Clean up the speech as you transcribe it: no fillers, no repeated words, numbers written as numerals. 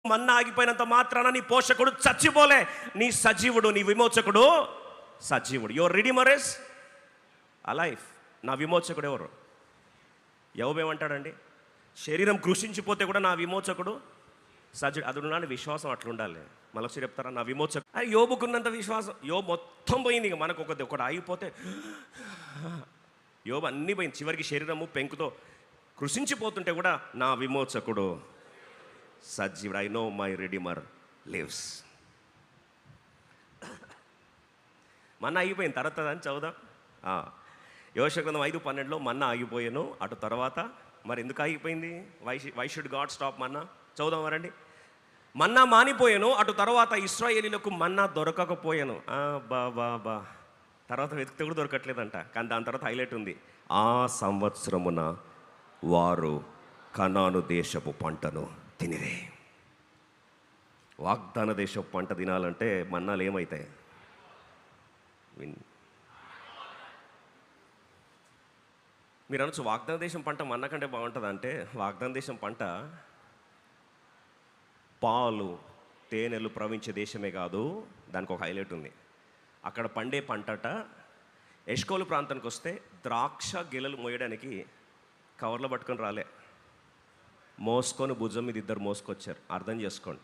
మన్నా ఆగిపోయినంత మాత్రాన నీ పోషకుడు చచ్చిపోలే. నీ సజీవుడు, నీ విమోచకుడు సజీవుడు. Your redeemer is alive. నా విమోచకుడు ఎవరు? యోబేమంటాడండి? శరీరం కృషించిపోతే కూడా నా విమోచకుడు సజీవుడు. అది ఉండాలి, విశ్వాసం అట్లుండాలి. మళ్ళొచ్చి చెప్తారా నా విమోచకుడు? యోబుకున్నంత విశ్వాసం యోబు మొత్తం పోయింది. ఇక మనకు ఒకటి ఆగిపోతే యోబు అన్నీ పోయింది. చివరికి శరీరము పెంకుతో కృషించిపోతుంటే కూడా నా విమోచకుడు సజీవుడు. I know my redeemer lives. మన్నా ఆగిపోయింది. తర్వాత అని చదువుదాం. యోషువ గ్రంథం 5:12 మన్నా ఆగిపోయాను. అటు తర్వాత మరి ఎందుకు ఆగిపోయింది? వై షుడ్ గాడ్ స్టాప్ మన్నా? చదువుదాం వరండి. మన్నా మానిపోయాను, అటు తర్వాత ఇశ్రాయేలీలకు మన్నా దొరకకపోయాను. బా తర్వాత వెతికితే కూడా దొరకట్లేదంట. కానీ దాని తర్వాత హైలైట్ ఉంది. ఆ సంవత్సరమున వారు కనాను దేశపు పంటను తినిరే. వాగ్దాన దేశపు పంట తినాలంటే మన్నాలు ఏమవుతాయి? మీరు అనొచ్చు వాగ్దాన దేశం పంట మన్నా కంటే బాగుంటుంది అంటే, వాగ్దాన దేశం పంట పాలు తేనెలు ప్రవహించే దేశమే కాదు. దానికి ఒక హైలైట్ ఉంది. అక్కడ పండే పంటట ఎష్కోలు ప్రాంతానికి వస్తే ద్రాక్ష గెలలు మోయడానికి కవర్లో పట్టుకొని రాలే, మోసుకొని భుజం మీద ఇద్దరు మోసుకొచ్చారు. అర్థం చేసుకోండి.